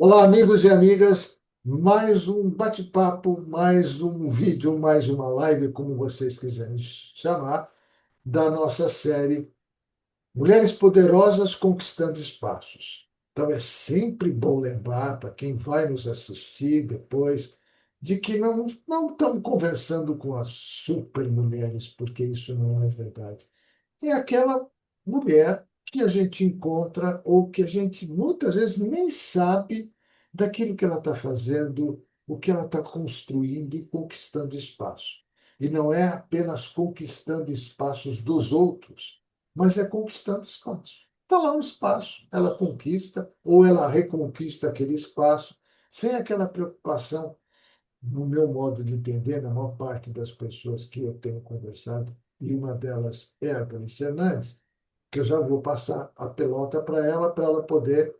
Olá, amigos e amigas. Mais um bate-papo, mais um vídeo, mais uma live, como vocês quiserem chamar, da nossa série Mulheres Poderosas Conquistando Espaços. Então, é sempre bom lembrar para quem vai nos assistir depois de que não estamos conversando com as super mulheres, porque isso não é verdade. É aquela mulher que a gente encontra ou que a gente muitas vezes nem sabe daquilo que ela está fazendo, o que ela está construindo e conquistando espaço. E não é apenas conquistando espaços dos outros, mas é conquistando espaço. Está lá um espaço, ela conquista ou ela reconquista aquele espaço, sem aquela preocupação, no meu modo de entender, na maior parte das pessoas que eu tenho conversado, e uma delas é a Gleice Fernandes, que eu já vou passar a pelota para ela poder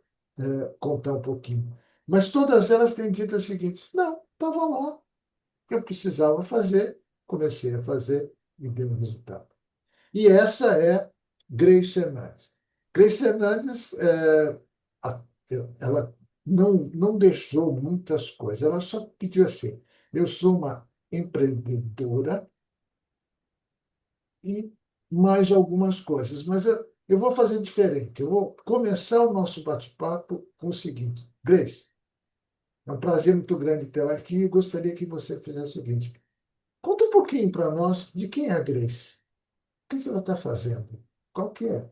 contar um pouquinho. Mas todas elas têm dito o seguinte: não, estava lá, eu precisava fazer, comecei a fazer e deu resultado. E essa é Grace Fernandes. Grace Fernandes, a- ela não deixou muitas coisas, ela só pediu assim: eu sou uma empreendedora e mais algumas coisas, mas eu vou fazer diferente. Eu vou começar o nosso bate-papo com o seguinte: Grace, é um prazer muito grande tê-la aqui e gostaria que você fizesse o seguinte: conta um pouquinho para nós de quem é a Grace, o que ela está fazendo, qual que é,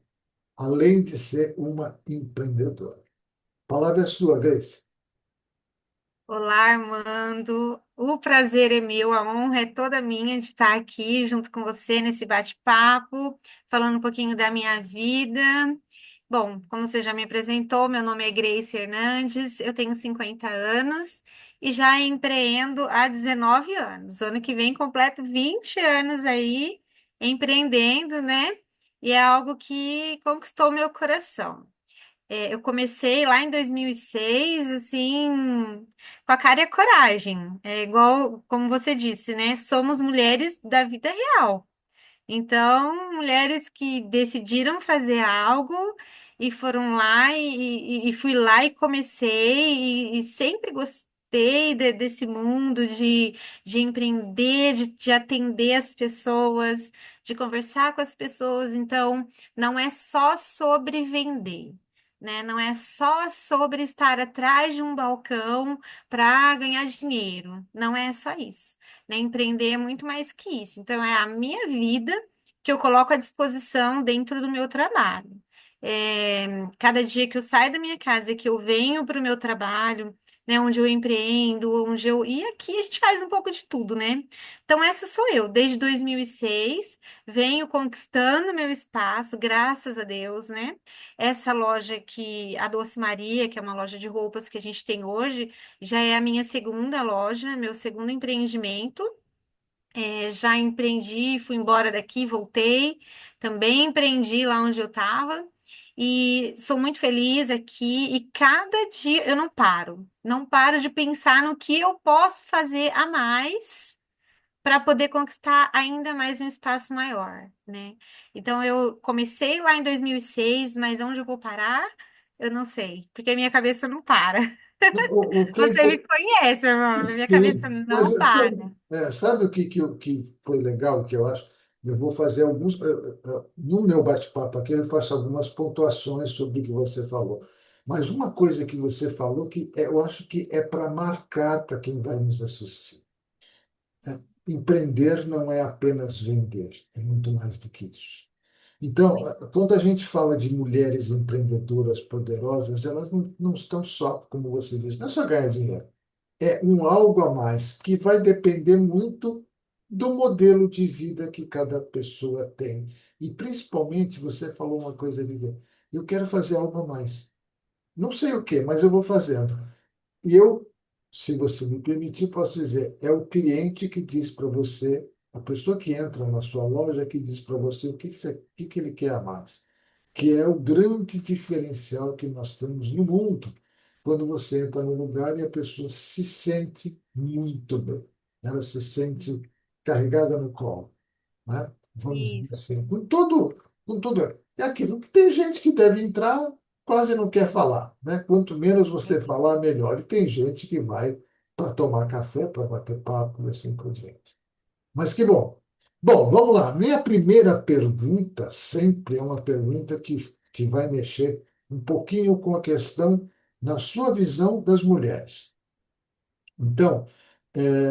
além de ser uma empreendedora. A palavra é sua, Grace. Olá, Armando. O prazer é meu, a honra é toda minha de estar aqui junto com você nesse bate-papo, falando um pouquinho da minha vida. Bom, como você já me apresentou, meu nome é Grace Hernandes, eu tenho 50 anos e já empreendo há 19 anos. Ano que vem completo 20 anos aí empreendendo, né? E é algo que conquistou meu coração. Eu comecei lá em 2006, assim, com a cara e a coragem. É igual, como você disse, né? Somos mulheres da vida real. Então, mulheres que decidiram fazer algo e foram lá e fui lá e comecei e sempre gostei desse mundo de empreender, de atender as pessoas, de conversar com as pessoas. Então, não é só sobre vender. Né? Não é só sobre estar atrás de um balcão para ganhar dinheiro. Não é só isso, né? Empreender é muito mais que isso. Então, é a minha vida que eu coloco à disposição dentro do meu trabalho. Cada dia que eu saio da minha casa e que eu venho para o meu trabalho, né, onde eu empreendo, onde eu. E aqui a gente faz um pouco de tudo, né? Então, essa sou eu, desde 2006, venho conquistando meu espaço, graças a Deus, né? Essa loja que, a Doce Maria, que é uma loja de roupas que a gente tem hoje, já é a minha segunda loja, meu segundo empreendimento. Já empreendi, fui embora daqui, voltei, também empreendi lá onde eu estava e sou muito feliz aqui. E cada dia eu não paro de pensar no que eu posso fazer a mais para poder conquistar ainda mais um espaço maior, né? Então eu comecei lá em 2006, mas onde eu vou parar, eu não sei, porque a minha cabeça não para. O que é Você me conhece, irmão, minha cabeça Sim, mas não para. sabe o que foi legal, que eu acho? Eu vou fazer alguns. No meu bate-papo aqui, eu faço algumas pontuações sobre o que você falou. Mas uma coisa que você falou que eu acho que é para marcar para quem vai nos assistir. Empreender não é apenas vender, é muito mais do que isso. Então, quando a gente fala de mulheres empreendedoras poderosas, elas não estão só, como você disse, não é só ganhar dinheiro, é um algo a mais que vai depender muito do modelo de vida que cada pessoa tem. E principalmente, você falou uma coisa ali, eu quero fazer algo a mais. Não sei o quê, mas eu vou fazendo. E eu, se você me permitir, posso dizer, é o cliente que diz para você, a pessoa que entra na sua loja que diz para você o que ele quer a mais, que é o grande diferencial que nós temos no mundo, quando você entra no lugar e a pessoa se sente muito bem, ela se sente carregada no colo, né? Vamos dizer Isso. assim, com todo, é aquilo que tem gente que deve entrar. quase não quer falar, né? Quanto menos você falar, melhor. E tem gente que vai para tomar café, para bater papo e assim por diante. Mas que bom. Bom, vamos lá. Minha primeira pergunta sempre é uma pergunta que vai mexer um pouquinho com a questão na sua visão das mulheres. Então,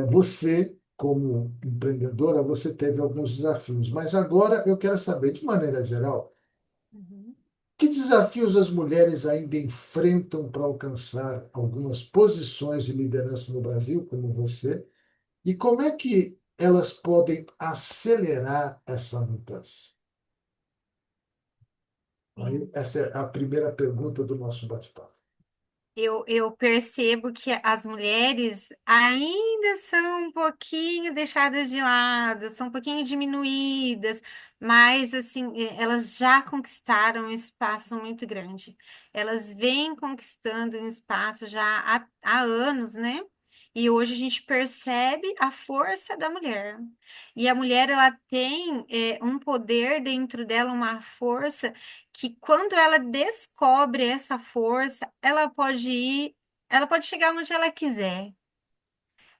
você, como empreendedora, você teve alguns desafios, mas agora eu quero saber, de maneira geral, Uhum. que desafios as mulheres ainda enfrentam para alcançar algumas posições de liderança no Brasil, como você, e como é que elas podem acelerar essa mudança? Aí, Sim. essa é a primeira pergunta do nosso bate-papo. Eu percebo que as mulheres ainda são um pouquinho deixadas de lado, são um pouquinho diminuídas, mas assim, elas já conquistaram um espaço muito grande. Elas vêm conquistando um espaço já há anos, né? E hoje a gente percebe a força da mulher. E a mulher, ela tem um poder dentro dela, uma força que quando ela descobre essa força, ela pode chegar onde ela quiser,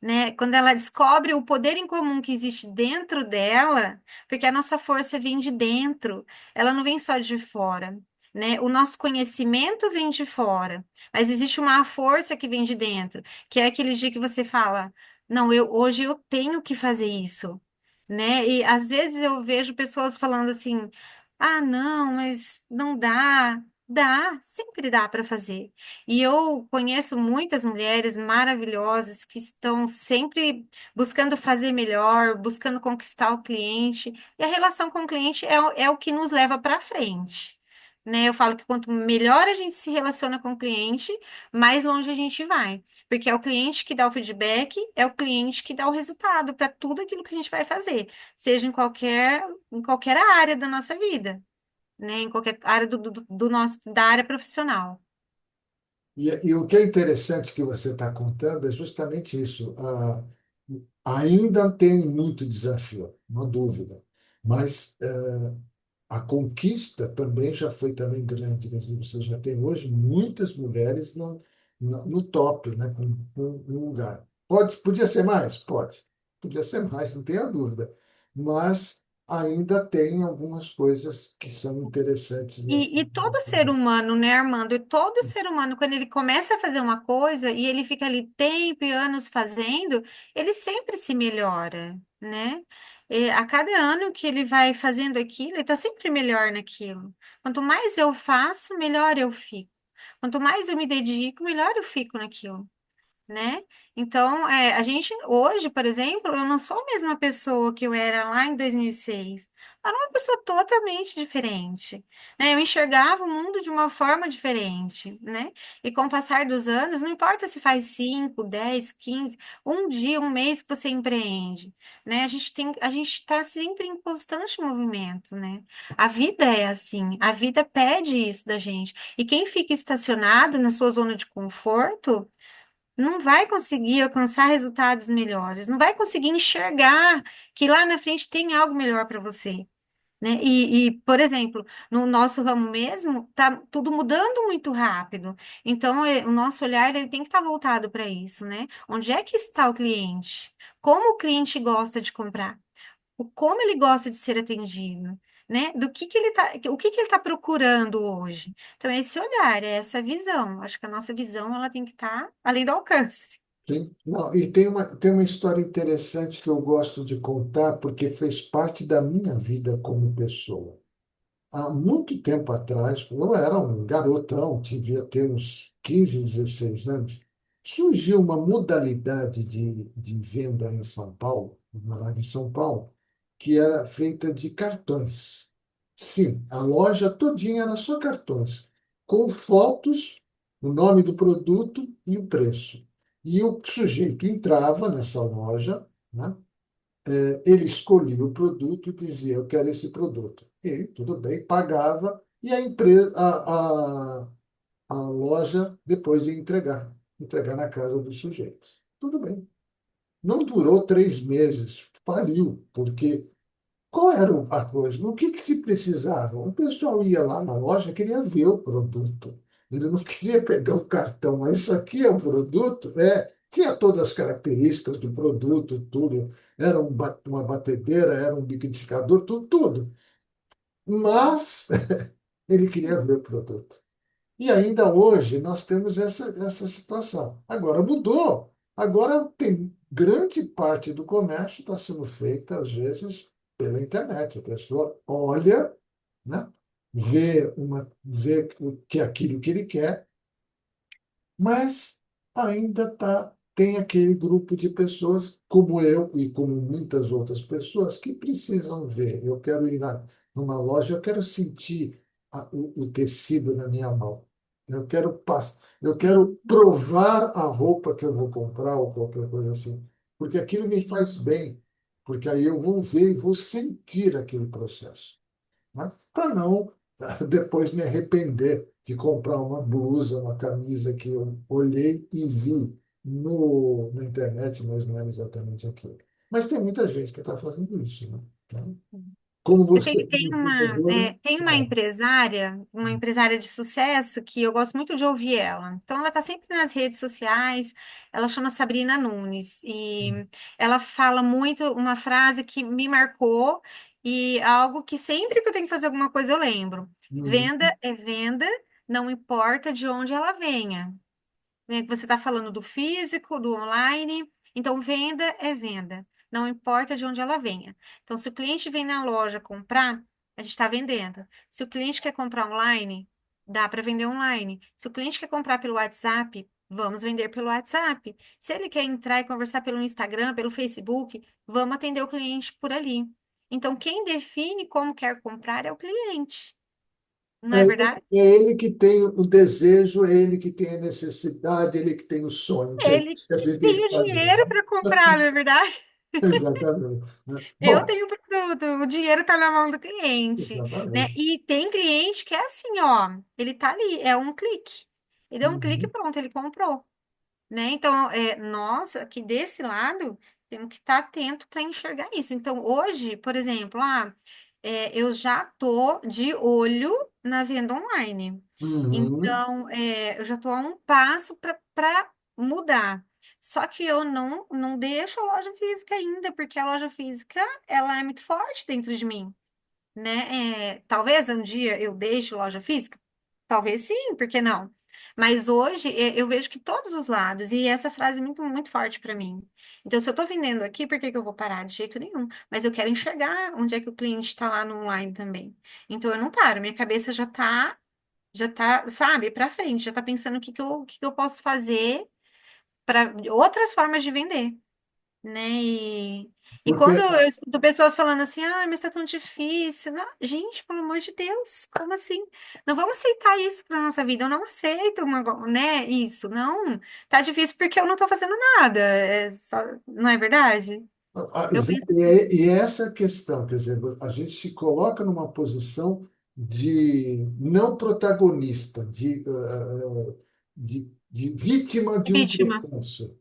né? Quando ela descobre o poder em comum que existe dentro dela, porque a nossa força vem de dentro, ela não vem só de fora, né? O nosso conhecimento vem de fora, mas existe uma força que vem de dentro, que é aquele dia que você fala, não, hoje eu tenho que fazer isso, né? E às vezes eu vejo pessoas falando assim, ah, não, mas não dá. Dá, sempre dá para fazer. E eu conheço muitas mulheres maravilhosas que estão sempre buscando fazer melhor, buscando conquistar o cliente. E a relação com o cliente é o que nos leva para frente. Né? Eu falo que quanto melhor a gente se relaciona com o cliente, mais longe a gente vai. Porque é o cliente que dá o feedback, é o cliente que dá o resultado para tudo aquilo que a gente vai fazer, seja em qualquer área da nossa vida, né? Em qualquer área do nosso, da área profissional. E o que é interessante que você está contando é justamente isso. Ainda tem muito desafio, não dúvida, mas a conquista também já foi também grande. Quer dizer, você já tem hoje muitas mulheres no top, né, no lugar. Podia ser mais? Pode. Podia ser mais, não tenha dúvida. Mas ainda tem algumas coisas que são interessantes nesse. E todo ser humano, né, Armando? E todo ser humano, quando ele começa a fazer uma coisa e ele fica ali tempo e anos fazendo, ele sempre se melhora, né? E a cada ano que ele vai fazendo aquilo, ele está sempre melhor naquilo. Quanto mais eu faço, melhor eu fico. Quanto mais eu me dedico, melhor eu fico naquilo, né? Então, a gente hoje, por exemplo, eu não sou a mesma pessoa que eu era lá em 2006. Eu era uma pessoa totalmente diferente, né? Eu enxergava o mundo de uma forma diferente, né? E com o passar dos anos, não importa se faz 5, 10, 15, um dia, um mês que você empreende, né? A gente está sempre em constante movimento, né? A vida é assim, a vida pede isso da gente. E quem fica estacionado na sua zona de conforto não vai conseguir alcançar resultados melhores, não vai conseguir enxergar que lá na frente tem algo melhor para você, né? Por exemplo, no nosso ramo mesmo, tá tudo mudando muito rápido. Então, o nosso olhar ele tem que estar voltado para isso, né? Onde é que está o cliente? Como o cliente gosta de comprar? Como ele gosta de ser atendido, né? Do que ele tá, o que ele está procurando hoje. Então, é esse olhar, é essa visão. Acho que a nossa visão ela tem que estar além do alcance. Não, e tem uma história interessante que eu gosto de contar, porque fez parte da minha vida como pessoa. Há muito tempo atrás, quando eu era um garotão, devia ter uns 15, 16 anos, surgiu uma modalidade de venda em São Paulo, eu morava em São Paulo, que era feita de cartões. Sim, a loja todinha era só cartões, com fotos, o nome do produto e o preço. E o sujeito entrava nessa loja, né? Ele escolhia o produto e dizia, eu quero esse produto. E tudo bem, pagava e a empresa, a loja depois ia entregar na casa do sujeito. Tudo bem. Não durou 3 meses, faliu, porque qual era a coisa? O que se precisava? O pessoal ia lá na loja, queria ver o produto. Ele não queria pegar o cartão, mas isso aqui é um produto, tinha todas as características do produto, tudo, era uma batedeira, era um liquidificador, tudo, tudo. Mas ele queria ver o produto. E ainda hoje nós temos essa situação. Agora mudou. Agora tem grande parte do comércio está sendo feita, às vezes, pela internet. A pessoa olha, né, vê o que é aquilo que ele quer, mas ainda tem aquele grupo de pessoas, como eu e como muitas outras pessoas, que precisam ver. Eu quero ir numa loja, eu quero sentir o tecido na minha mão. Eu quero provar a roupa que eu vou comprar ou qualquer coisa assim, porque aquilo me faz bem, porque aí eu vou ver e vou sentir aquele processo, né? Para não depois me arrepender de comprar uma blusa, uma camisa que eu olhei e vi na internet, mas não era exatamente aquilo. Mas tem muita gente que está fazendo isso, né? Então, como Eu você tenho, é empreendedora, tem uma empresária de sucesso que eu gosto muito de ouvir ela. Então, ela está sempre nas redes sociais, ela chama Sabrina Nunes, e ela fala muito uma frase que me marcou e algo que sempre que eu tenho que fazer alguma coisa eu lembro. uhum, Venda é venda, não importa de onde ela venha, né? Você está falando do físico, do online, então venda é venda, não importa de onde ela venha. Então, se o cliente vem na loja comprar, a gente está vendendo. Se o cliente quer comprar online, dá para vender online. Se o cliente quer comprar pelo WhatsApp, vamos vender pelo WhatsApp. Se ele quer entrar e conversar pelo Instagram, pelo Facebook, vamos atender o cliente por ali. Então, quem define como quer comprar é o cliente, não é, é ele verdade? é ele que tem o desejo, é ele que tem a necessidade, ele que tem o sonho, que é Ele isso que a que gente tem tem que o fazer. dinheiro para comprar, não é verdade? Exatamente, né? Eu Bom, tenho o produto, o dinheiro está na mão do cliente, né? exatamente. E tem cliente que é assim, ó, ele tá ali, é um clique. Ele deu um clique, Uhum, pronto, ele comprou, né? Então, nós aqui desse lado temos que estar atento para enxergar isso. Então, hoje, por exemplo, eu já tô de olho na venda online. uhum, Então, eu já estou a um passo para mudar. Só que eu não deixo a loja física ainda, porque a loja física ela é muito forte dentro de mim, né? Talvez um dia eu deixe loja física, talvez sim, por que não? Mas hoje eu vejo que todos os lados, e essa frase é muito, muito forte para mim. Então, se eu estou vendendo aqui, por que que eu vou parar? De jeito nenhum. Mas eu quero enxergar onde é que o cliente está lá no online também. Então, eu não paro, minha cabeça já tá, sabe, para frente, já tá pensando o que que eu posso fazer para outras formas de vender, né? E quando porque eu escuto pessoas falando assim, mas tá tão difícil. Não, gente, pelo amor de Deus, como assim? Não vamos aceitar isso para nossa vida. Eu não aceito né, isso. Não, tá difícil porque eu não tô fazendo nada. Não é verdade? Eu penso assim, e essa é a questão, quer dizer, a gente se coloca numa posição de não protagonista, de vítima de um vítima. processo,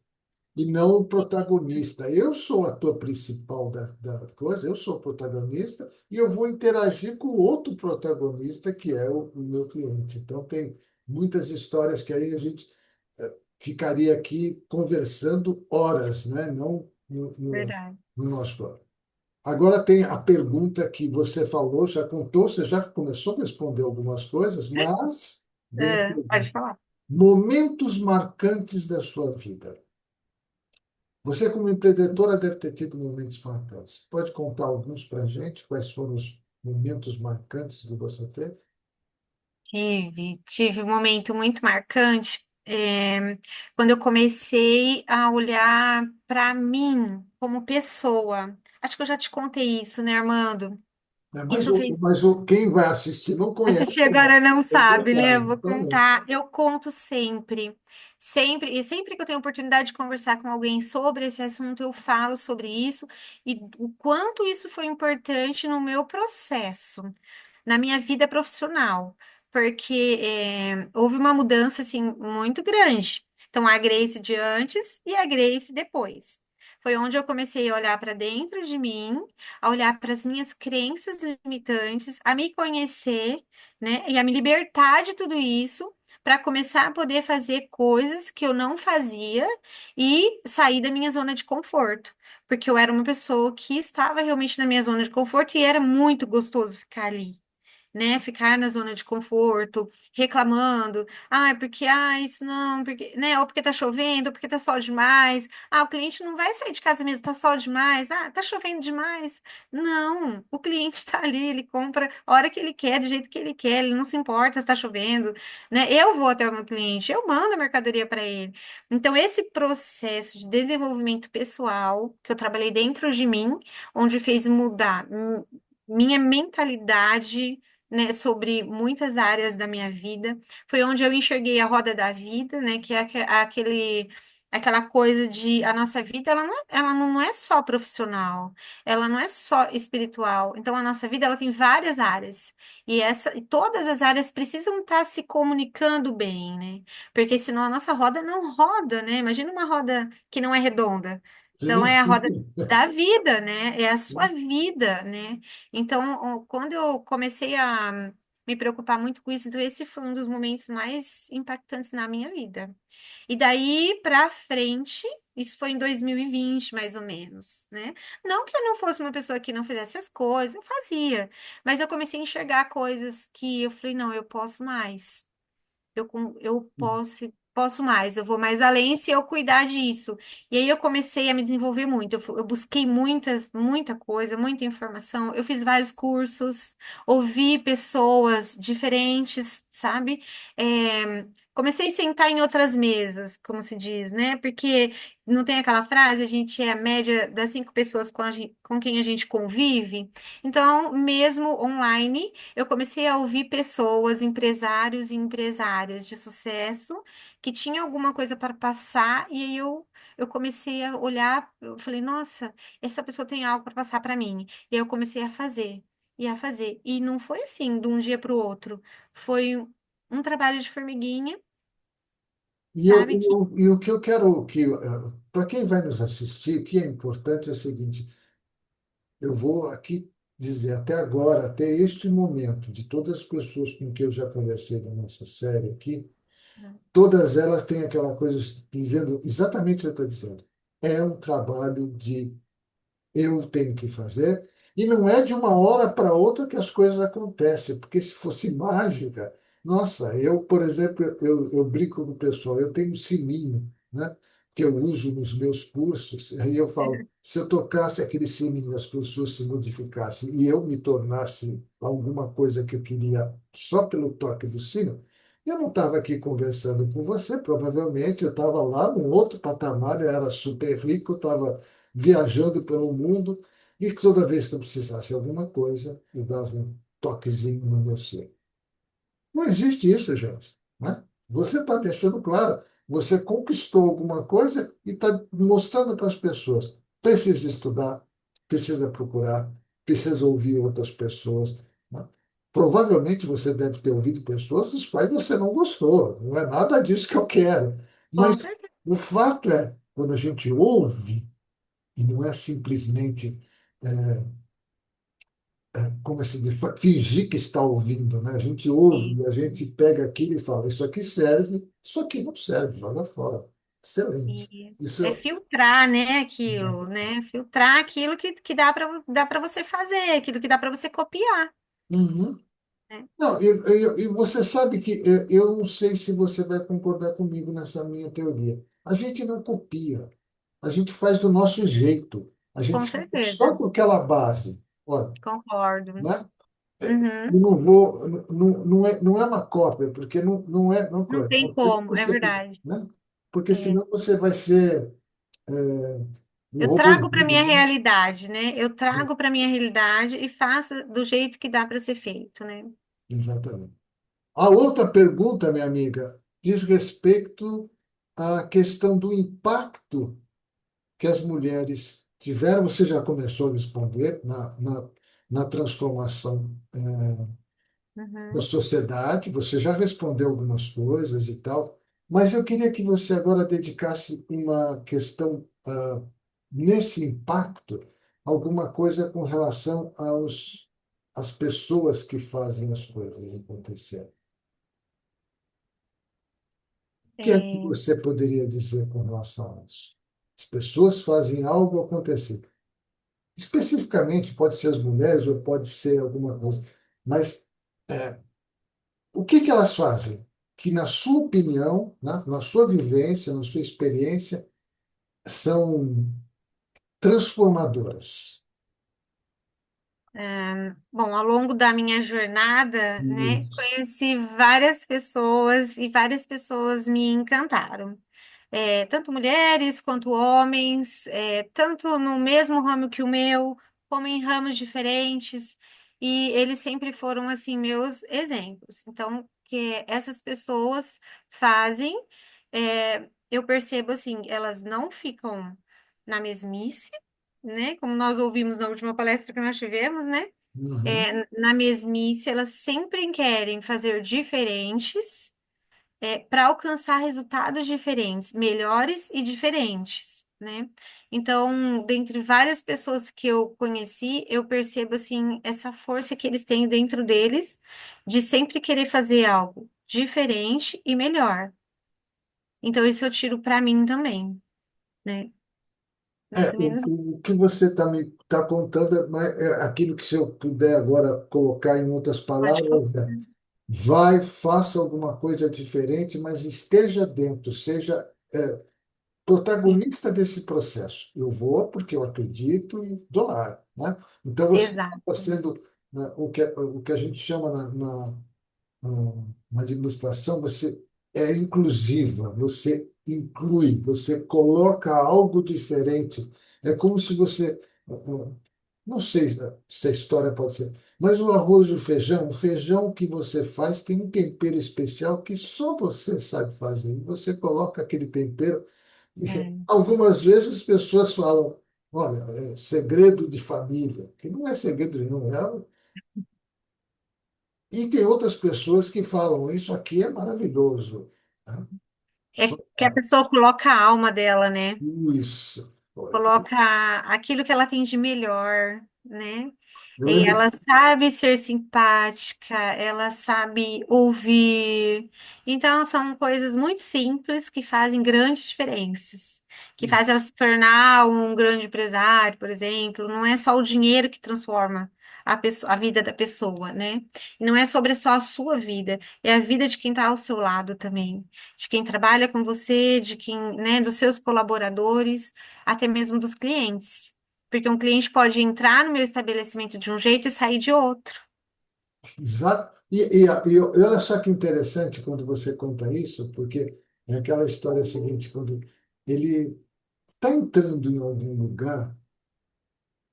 e não o protagonista. Eu sou o ator principal da coisa, eu sou o protagonista, e eu vou interagir com o outro protagonista, que é o meu cliente. Então, tem muitas histórias que aí a gente ficaria aqui conversando horas, né? Não Verdade. no nosso plano. Agora tem a pergunta que você falou, já contou, você já começou a responder algumas coisas, mas vem a Pode pergunta. falar. Momentos marcantes da sua vida. Você, como empreendedora, deve ter tido momentos marcantes. Pode contar alguns para a gente? Quais foram os momentos marcantes que você teve? Tive um momento muito marcante, quando eu comecei a olhar para mim como pessoa. Acho que eu já te contei isso, né, Armando? É, Isso fez. quem vai assistir não conhece. Assistir agora não sabe, né? Eu vou Exatamente. contar. Eu conto sempre. Sempre, e sempre que eu tenho oportunidade de conversar com alguém sobre esse assunto, eu falo sobre isso e o quanto isso foi importante no meu processo, na minha vida profissional, porque houve uma mudança assim muito grande. Então, a Grace de antes e a Grace depois. Foi onde eu comecei a olhar para dentro de mim, a olhar para as minhas crenças limitantes, a me conhecer, né, e a me libertar de tudo isso, para começar a poder fazer coisas que eu não fazia e sair da minha zona de conforto. Porque eu era uma pessoa que estava realmente na minha zona de conforto e era muito gostoso ficar ali, né? Ficar na zona de conforto, reclamando, porque, isso não, porque, né? Ou porque tá chovendo, ou porque tá sol demais. O cliente não vai sair de casa mesmo, tá sol demais. Tá chovendo demais. Não, o cliente tá ali, ele compra a hora que ele quer, do jeito que ele quer, ele não se importa se tá chovendo, né? Eu vou até o meu cliente, eu mando a mercadoria para ele. Então, esse processo de desenvolvimento pessoal que eu trabalhei dentro de mim, onde fez mudar minha mentalidade, né, sobre muitas áreas da minha vida. Foi onde eu enxerguei a roda da vida, né, que é aquela coisa de a nossa vida, ela não é só profissional, ela não é só espiritual. Então, a nossa vida, ela tem várias áreas. E todas as áreas precisam estar se comunicando bem, né? Porque senão a nossa roda não roda, né? Imagina uma roda que não é redonda. Então, Sim, é a roda sim. da vida, né? É a sua vida, né? Então, quando eu comecei a me preocupar muito com isso, então esse foi um dos momentos mais impactantes na minha vida. E daí pra frente, isso foi em 2020, mais ou menos, né? Não que eu não fosse uma pessoa que não fizesse as coisas, eu fazia, mas eu comecei a enxergar coisas que eu falei, não, eu posso mais. Eu posso mais, eu vou mais além se eu cuidar disso. E aí eu comecei a me desenvolver muito. Eu busquei muita coisa, muita informação. Eu fiz vários cursos, ouvi pessoas diferentes, sabe? Comecei a sentar em outras mesas, como se diz, né? Porque não tem aquela frase, a gente é a média das 5 pessoas com quem a gente convive. Então, mesmo online, eu comecei a ouvir pessoas, empresários e empresárias de sucesso que tinham alguma coisa para passar, e aí eu comecei a olhar, eu falei, nossa, essa pessoa tem algo para passar para mim. E aí eu comecei a fazer, e a fazer. E não foi assim, de um dia para o outro. Foi um trabalho de formiguinha, sabe? E o que eu quero que, para quem vai nos assistir, o que é importante é o seguinte: eu vou aqui dizer, até agora, até este momento, de todas as pessoas com que eu já conversei na nossa série aqui, todas elas têm aquela coisa dizendo exatamente o que eu estou dizendo. É um trabalho de eu tenho que fazer. E não é de uma hora para outra que as coisas acontecem, porque se fosse mágica, nossa, eu, por exemplo, eu brinco com o pessoal, eu tenho um sininho, né, que eu uso nos meus cursos, aí eu falo, se eu tocasse aquele sininho, as pessoas se modificassem e eu me tornasse alguma coisa que eu queria só pelo toque do sino, eu não estava aqui conversando com você, provavelmente eu estava lá num outro patamar, eu era super rico, eu estava viajando pelo mundo, e toda vez que eu precisasse de alguma coisa, eu dava um toquezinho no meu ser. Não existe isso, gente. Né? Você está deixando claro, você conquistou alguma coisa e está mostrando para as pessoas. Precisa estudar, precisa procurar, precisa ouvir outras pessoas. Né? Provavelmente você deve ter ouvido pessoas dos quais você não gostou. Não é nada disso que eu quero. Com Mas certeza. o fato é, quando a gente ouve, e não é simplesmente, como se diz, fingir que está ouvindo, né? A gente ouve, a gente pega aquilo e fala, isso aqui serve, isso aqui não serve, joga fora. Excelente. Isso. Isso É filtrar, né, aquilo, né? Filtrar aquilo que dá para você fazer, aquilo que dá para você copiar, Uhum. né? Não, e você sabe que eu não sei se você vai concordar comigo nessa minha teoria. A gente não copia, a gente faz do nosso jeito. A gente Com só certeza. com aquela base. Olha, Concordo. né? Uhum. Eu não vou, não é uma cópia, porque não é, não Não coisa. tem Você, como, é você, verdade. né? Porque É. senão você vai ser um Eu trago para robozinho, minha né? realidade, né? Eu trago para minha realidade e faço do jeito que dá para ser feito, né? Exatamente. A outra pergunta, minha amiga, diz respeito à questão do impacto que as mulheres tiveram. Você já começou a responder na transformação da Uhum. sociedade, você já respondeu algumas coisas e tal, mas eu queria que você agora dedicasse uma questão, nesse impacto, alguma coisa com relação às pessoas que fazem as coisas acontecerem. Que é que você poderia dizer com relação a isso? As pessoas fazem algo acontecer. Especificamente, pode ser as mulheres ou pode ser alguma coisa. Mas o que que elas fazem? Que, na sua opinião, na sua vivência, na sua experiência, são transformadoras. Bom, ao longo da minha jornada, né, Isso. conheci várias pessoas e várias pessoas me encantaram. Tanto mulheres quanto homens, tanto no mesmo ramo que o meu, como em ramos diferentes, e eles sempre foram, assim, meus exemplos. Então, que essas pessoas fazem, eu percebo, assim, elas não ficam na mesmice, né, como nós ouvimos na última palestra que nós tivemos, né? Uhum. Na mesmice, elas sempre querem fazer diferentes, para alcançar resultados diferentes, melhores e diferentes, né? Então, dentre várias pessoas que eu conheci, eu percebo assim essa força que eles têm dentro deles de sempre querer fazer algo diferente e melhor. Então, isso eu tiro para mim também, né? Mais ou menos. O que você está me tá contando é aquilo que, se eu puder agora colocar em outras Pode palavras, colocar. vai, faça alguma coisa diferente, mas esteja dentro, seja protagonista desse processo. Eu vou porque eu acredito e dou lá, né? Então você Exato. está sendo, né, o que a gente chama na administração, você é inclusiva, você inclui, você coloca algo diferente. É como se você, não sei se a história pode ser, mas o feijão que você faz tem um tempero especial que só você sabe fazer. E você coloca aquele tempero e É, algumas vezes as pessoas falam, olha, é segredo de família, que não é segredo nenhum, e tem outras pessoas que falam, isso aqui é maravilhoso, né? é Só que a pessoa coloca a alma dela, né? isso. Coloca aquilo que ela tem de melhor, né? Eu E lembro, ela sabe ser simpática, ela sabe ouvir. Então, são coisas muito simples que fazem grandes diferenças, que fazem ela se tornar um grande empresário, por exemplo. Não é só o dinheiro que transforma a vida da pessoa, né? E não é sobre só a sua vida, é a vida de quem está ao seu lado também, de quem trabalha com você, de quem, né, dos seus colaboradores, até mesmo dos clientes. Porque um cliente pode entrar no meu estabelecimento de um jeito e sair de outro. exato. E olha só que interessante quando você conta isso, porque é aquela história seguinte, quando ele está entrando em algum lugar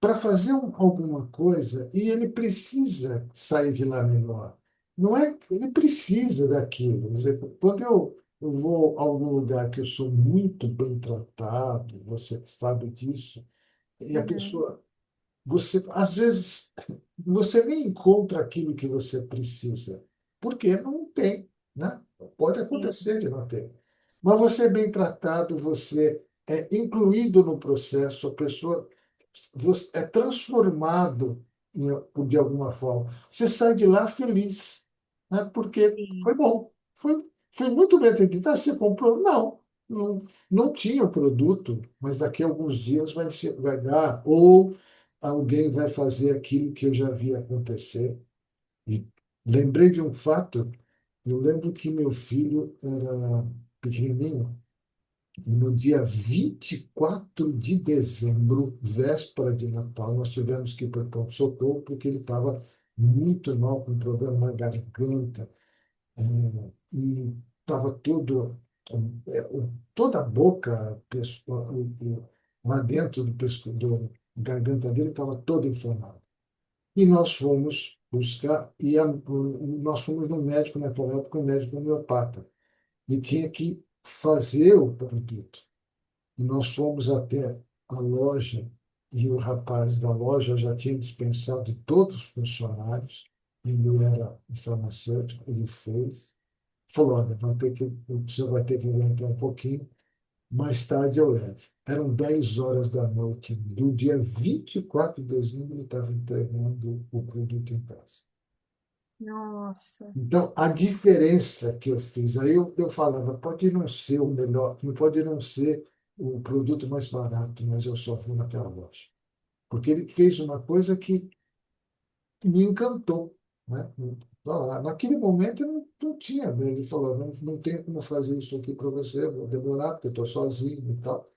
para fazer alguma coisa e ele precisa sair de lá melhor. Não é, ele precisa daquilo. Quer dizer, quando eu vou a algum lugar que eu sou muito bem tratado, você sabe disso, e a Uhum, pessoa, você, às vezes, você nem encontra aquilo que você precisa, porque não tem, né? Pode sim, acontecer de não ter. Mas você é bem tratado, você é incluído no processo, a pessoa você é transformado de alguma forma. Você sai de lá feliz, né? Porque sim, foi bom, foi muito bem atendido. Ah, você comprou? Não, não tinha o produto, mas daqui a alguns dias vai dar, ou alguém vai fazer aquilo que eu já vi acontecer. E lembrei de um fato, eu lembro que meu filho era pequenininho, e no dia 24 de dezembro, véspera de Natal, nós tivemos que ir para o pronto-socorro porque ele estava muito mal, com problema na garganta, e estava toda a boca, lá dentro do garganta dele estava toda inflamada. E nós fomos buscar, nós fomos no médico naquela época, um médico homeopata, e tinha que fazer o produto. E nós fomos até a loja e o rapaz da loja já tinha dispensado todos os funcionários. Ele era um farmacêutico, ele fez. Falou, olha, o senhor vai ter que aguentar um pouquinho, mais tarde eu levo. Eram 10 horas da noite do dia 24 de dezembro, ele estava entregando o produto em casa. Nossa. Então, a diferença que eu fiz, aí eu falava, pode não ser o melhor, pode não ser o produto mais barato, mas eu só vou naquela loja. Porque ele fez uma coisa que me encantou, né? Lá, naquele momento eu não tinha, né? Ele falou, não tenho como fazer isso aqui para você, vou demorar, porque eu estou sozinho e tal.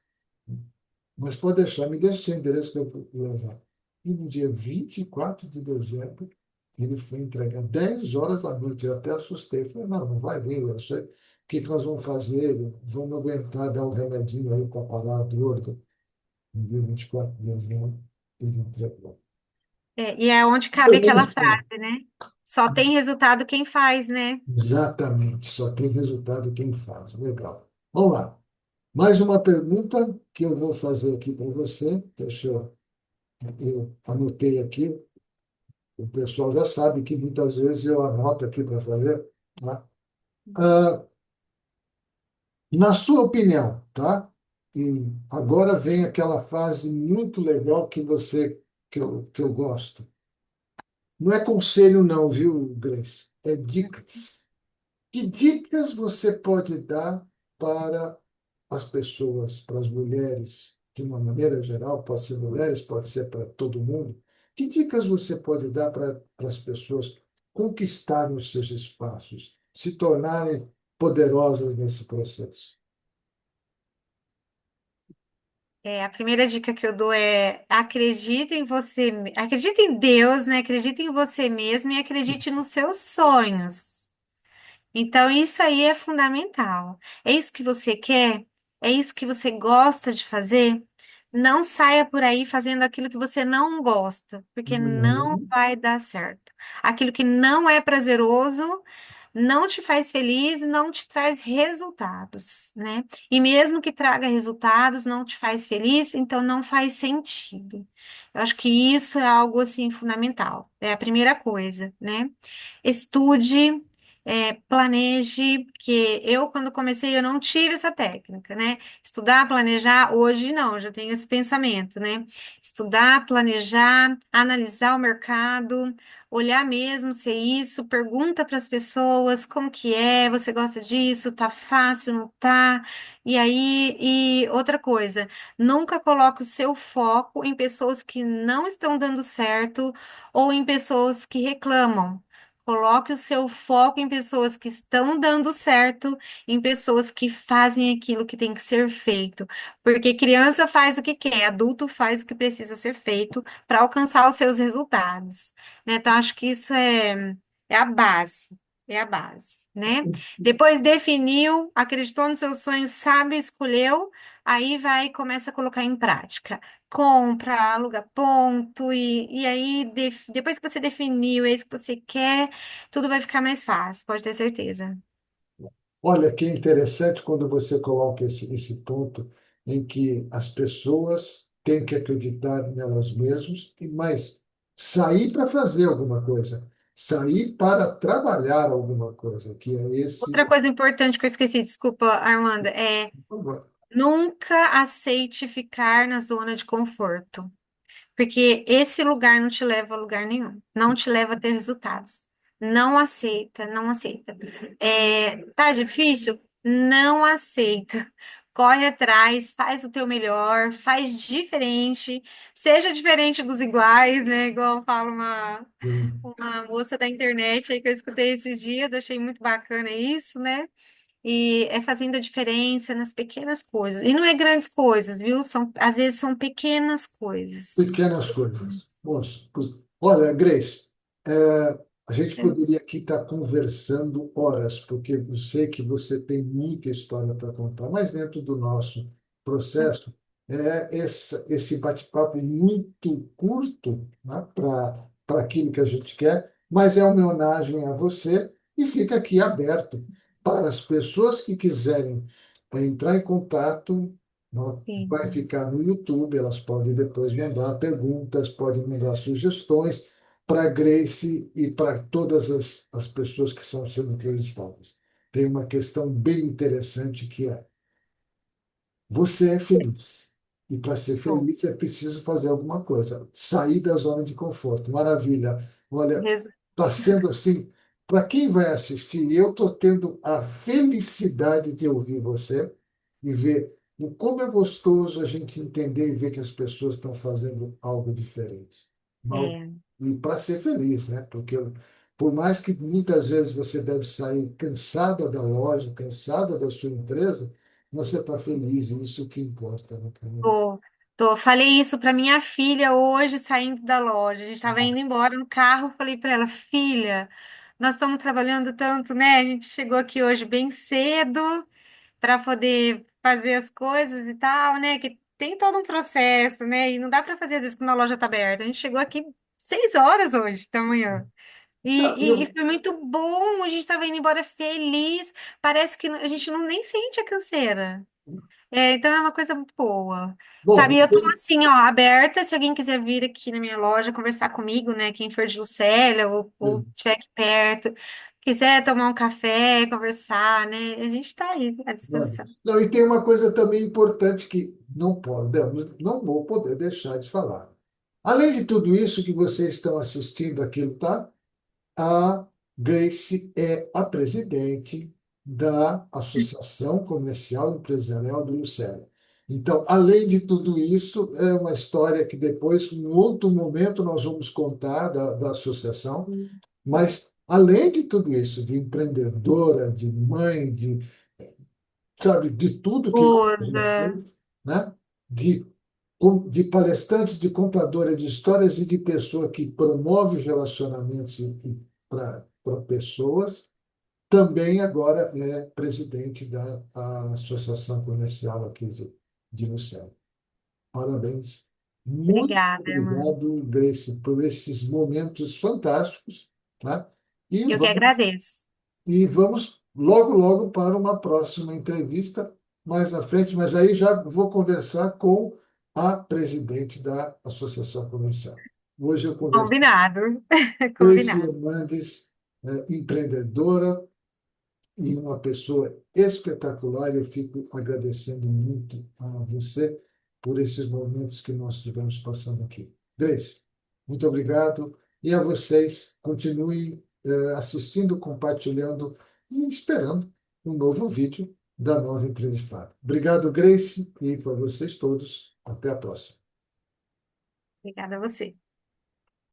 Mas pode deixar, me deixa seu endereço que eu vou levar. E no dia 24 de dezembro, ele foi entregar 10 horas da noite. Eu até assustei. Falei, não vai vir, eu sei. O que que nós vamos fazer? Vamos aguentar, dar um remedinho aí para parar a dor. No dia 24 de dezembro, ele entregou. É, e é onde cabe Foi menos aquela bem. frase, né? Só tem resultado quem faz, né? Exatamente, só tem resultado quem faz. Legal. Vamos lá. Mais uma pergunta que eu vou fazer aqui para você. Eu anotei aqui. O pessoal já sabe que muitas vezes eu anoto aqui para fazer. Tá? Ah, na sua opinião, tá? E agora vem aquela fase muito legal que eu gosto. Não é conselho não, viu, Grace? É dicas. Que dicas você pode dar para as pessoas, para as mulheres, de uma maneira geral, pode ser mulheres, pode ser para todo mundo? Que dicas você pode dar para as pessoas conquistarem os seus espaços, se tornarem poderosas nesse processo? É, a primeira dica que eu dou é acredite em você, acredite em Deus, né? Acredite em você mesmo e acredite nos seus sonhos. Então, isso aí é fundamental. É isso que você quer? É isso que você gosta de fazer? Não saia por aí fazendo aquilo que você não gosta, porque não Uhum. vai dar certo. Aquilo que não é prazeroso não te faz feliz, não te traz resultados, né? E mesmo que traga resultados, não te faz feliz, então não faz sentido. Eu acho que isso é algo assim fundamental. É a primeira coisa, né? Estude, planeje, que eu, quando comecei, eu não tive essa técnica, né? Estudar, planejar, hoje não, já tenho esse pensamento, né? Estudar, planejar, analisar o mercado, olhar mesmo se é isso, pergunta para as pessoas como que é, você gosta disso, tá fácil, não tá? E aí, e outra coisa, nunca coloque o seu foco em pessoas que não estão dando certo ou em pessoas que reclamam. Coloque o seu foco em pessoas que estão dando certo, em pessoas que fazem aquilo que tem que ser feito. Porque criança faz o que quer, adulto faz o que precisa ser feito para alcançar os seus resultados, né? Então, acho que isso é a base, é a base, né? Depois definiu, acreditou nos seus sonhos, sabe, escolheu, aí vai e começa a colocar em prática. Compra, aluga ponto, e aí, depois que você definiu, é isso que você quer, tudo vai ficar mais fácil, pode ter certeza. Olha, que interessante quando você coloca esse ponto em que as pessoas têm que acreditar nelas mesmas, mas sair para fazer alguma coisa, sair para trabalhar alguma coisa, que é esse. Outra coisa importante que eu esqueci, desculpa, Armanda, é nunca aceite ficar na zona de conforto. Porque esse lugar não te leva a lugar nenhum, não te leva a ter resultados. Não aceita, não aceita. Tá difícil? Não aceita. Corre atrás, faz o teu melhor, faz diferente, seja diferente dos iguais, né? Igual fala uma moça da internet aí que eu escutei esses dias, achei muito bacana isso, né? E é fazendo a diferença nas pequenas coisas. E não é grandes coisas, viu? Às vezes são pequenas coisas. Pequenas coisas. Moço, olha, Grace, a gente poderia aqui estar conversando horas, porque eu sei que você tem muita história para contar, mas dentro do nosso processo, esse bate-papo muito curto, né, para aquilo que a gente quer, mas é uma homenagem a você e fica aqui aberto para as pessoas que quiserem entrar em contato. Vai Sim, ficar no YouTube, elas podem depois mandar perguntas, podem mandar sugestões para a Grace e para todas as pessoas que estão sendo entrevistadas. Tem uma questão bem interessante que é: você é feliz. E para ser sou. feliz é preciso fazer alguma coisa, sair da zona de conforto. Maravilha. Olha, Res- está sendo assim. para quem vai assistir, eu estou tendo a felicidade de ouvir você e ver o como é gostoso a gente entender e ver que as pessoas estão fazendo algo diferente. Mal, É, e para ser feliz, né? Porque por mais que muitas vezes você deve sair cansada da loja, cansada da sua empresa, você está feliz, e isso que importa, né? tô, falei isso para minha filha hoje, saindo da loja. A gente estava indo embora no carro, falei para ela, filha, nós estamos trabalhando tanto, né? A gente chegou aqui hoje bem cedo para poder fazer as coisas e tal, né? Que tem todo um processo, né? E não dá para fazer às vezes quando a loja está aberta. A gente chegou aqui 6 horas hoje da manhã. Não, E foi muito bom, a gente estava indo embora feliz. Parece que a gente não nem sente a canseira. É, então é uma coisa muito boa. bom, Sabe, eu tô assim, ó, aberta, se alguém quiser vir aqui na minha loja conversar comigo, né, quem for de Lucélia ou estiver aqui perto, quiser tomar um café, conversar, né, a gente tá aí à não, disposição. não, e tem uma coisa também importante que não podemos, não vou poder deixar de falar. Além de tudo isso que vocês estão assistindo aquilo, tá? A Grace é a presidente da Associação Comercial Empresarial do Lucélia. Então, além de tudo isso, é uma história que depois, em outro momento, nós vamos contar da associação, mas além de tudo isso, de empreendedora, de mãe, de, sabe, de tudo que ela Esposa, fez, né? De, de palestrante, de contadora de histórias e de pessoa que promove relacionamentos para pessoas, também agora é presidente da Associação Comercial aqui de Lucélia. Parabéns. Muito obrigada, irmã. obrigado, Grace, por esses momentos fantásticos, tá? E Eu que vamos agradeço. e vamos logo, logo para uma próxima entrevista mais à frente, mas aí já vou conversar com a presidente da Associação Comercial. Hoje eu conversei Combinado. com Grace Combinado. Hernandes, empreendedora e uma pessoa espetacular. Eu fico agradecendo muito a você por esses momentos que nós estivemos passando aqui. Grace, muito obrigado. E a vocês, continuem assistindo, compartilhando e esperando um novo vídeo da nova entrevistada. Obrigado, Grace, e para vocês todos. Até a próxima. Obrigada a você.